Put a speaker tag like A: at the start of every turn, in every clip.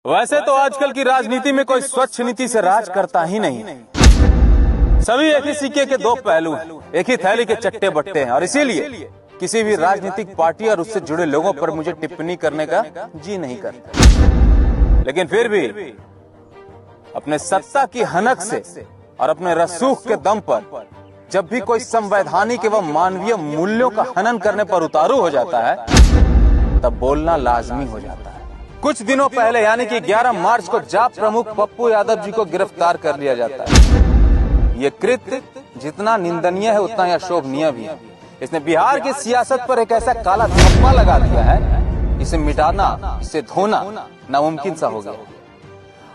A: वैसे तो आजकल की राजनीति में कोई स्वच्छ नीति से राज करता ही नहीं। सभी एक ही सिक्के के दो पहलू हैं, एक ही थैली के चट्टे बट्टे हैं, और इसीलिए किसी भी राजनीतिक पार्टी और उससे जुड़े लोगों पर मुझे टिप्पणी करने का जी नहीं करता। लेकिन फिर भी अपने सत्ता की हनक से और अपने रसूख के दम पर जब भी कोई संवैधानिक एवं मानवीय मूल्यों का हनन करने पर उतारू हो जाता है, तब बोलना लाजमी हो जाता है। कुछ दिनों पहले यानी कि 11 मार्च को जाप प्रमुख पप्पू यादव जी को गिरफ्तार कर लिया जाता है। ये कृत्य जितना निंदनीय है उतना ही अशोभनीय भी है। इसने बिहार की सियासत पर एक ऐसा काला धब्बा लगा दिया है, इसे मिटाना, इसे धोना नामुमकिन सा हो गया।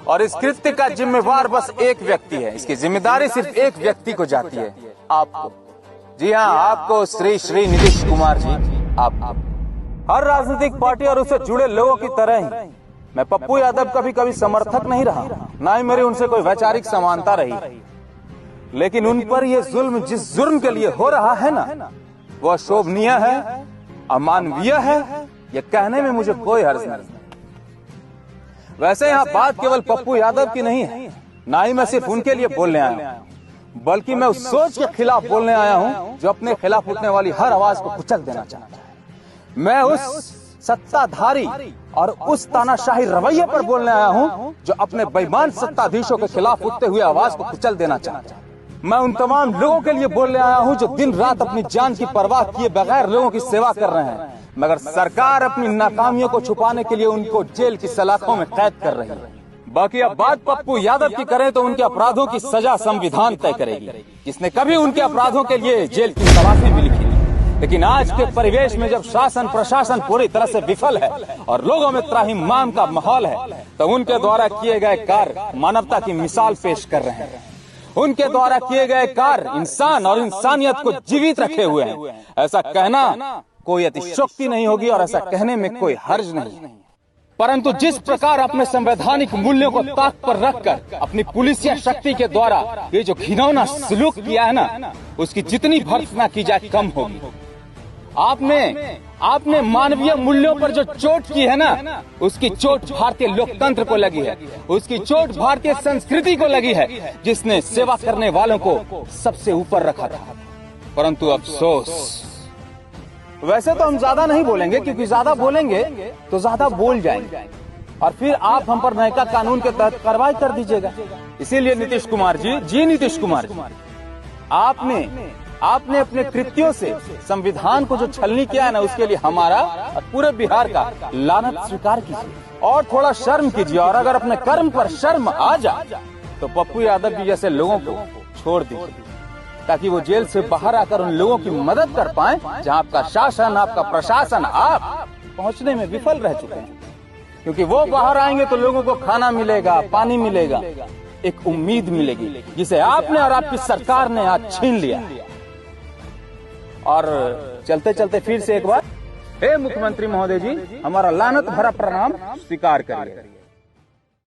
A: और इस कृत्य का जिम्मेवार बस एक व्यक्ति है। इसकी जिम्मेदारी सिर्फ एक व्यक्ति को जाती है, आपको। जी हाँ, आपको श्री नीतीश कुमार जी, आपको। हर राजनीतिक पार्टी और उससे जुड़े लोगों की तरह ही मैं पप्पू यादव का भी कभी समर्थक नहीं रहा, ना ही मेरी उनसे कोई वैचारिक समानता रही। लेकिन उन पर यह जुल्म जिस जुर्म के लिए हो रहा है ना, वो अशोभनीय है, अमानवीय है, यह कहने में मुझे कोई हर्ज नहीं। वैसे यहाँ बात केवल पप्पू यादव की नहीं है, ना ही मैं सिर्फ उनके लिए बोलने आया हूँ, बल्कि मैं उस सोच के खिलाफ बोलने आया हूँ जो अपने खिलाफ उठने वाली हर आवाज को कुचल देना चाहता है। मैं उस सत्ताधारी और उस तानाशाही रवैये पर बोलने आया हूँ जो अपने बेईमान सत्ताधीशों के खिलाफ उठते हुए आवाज को कुचल देना चाहता है। मैं उन तमाम लोगों के लिए बोलने आया हूँ जो दिन रात अपनी जान की परवाह किए बगैर लोगों की सेवा कर रहे हैं, मगर सरकार अपनी नाकामियों को छुपाने के लिए उनको जेल की सलाखों में कैद कर रही है। बाकी अब बात पप्पू यादव की करें तो उनके अपराधों की सजा संविधान तय करेगी, जिसने कभी उनके अपराधों के लिए जेल की सलाखें भी लिखी। लेकिन आज के परिवेश में जब शासन प्रशासन पूरी तरह से विफल है और लोगों में त्राहिमाम का माहौल है, तो उनके द्वारा किए गए कार्य मानवता की मिसाल पेश कर रहे हैं। उनके द्वारा किए गए कार्य इंसान और इंसानियत को जीवित रखे हुए हैं। ऐसा कहना कोई अतिशयोक्ति नहीं होगी और ऐसा कहने में कोई हर्ज नहीं। परंतु जिस प्रकार अपने संवैधानिक मूल्यों को ताक पर रखकर अपनी पुलिसिया शक्ति के द्वारा ये जो घिनौना सलूक किया है ना, उसकी जितनी भर्त्सना की जाए कम होगी। आपने मानवीय मूल्यों पर जो चोट की है ना, उसकी चोट भारतीय लोकतंत्र को लगी है, उसकी चोट भारतीय संस्कृति को लगी है, जिसने सेवा करने वालों को सबसे ऊपर रखा था। परंतु अफसोस, वैसे तो हम ज्यादा नहीं बोलेंगे, क्योंकि ज्यादा बोलेंगे तो ज्यादा बोल जाएंगे और फिर आप हम पर नयका कानून के तहत कार्रवाई कर दीजिएगा। इसीलिए नीतीश कुमार जी, नीतीश कुमार जी, आपने अपने कृत्यों से संविधान को जो छलनी किया है ना, उसके लिए हमारा और पूरे बिहार का लानत स्वीकार कीजिए और थोड़ा शर्म कीजिए। और अगर अपने कर्म पर शर्म आ जाए तो पप्पू यादव जी जैसे लोगों को छोड़ दीजिए, ताकि वो जेल से बाहर आकर उन लोगों की मदद कर पाएं जहां आपका शासन, आपका प्रशासन, आप पहुंचने में विफल रह चुके हैं। क्योंकि वो बाहर आएंगे तो लोगों को खाना मिलेगा, पानी मिलेगा, एक उम्मीद मिलेगी, जिसे आपने और आपकी सरकार ने आज छीन लिया। और चलते चलते फिर से एक बार, हे मुख्यमंत्री महोदय जी, हमारा लानत भरा प्रणाम स्वीकार करिए।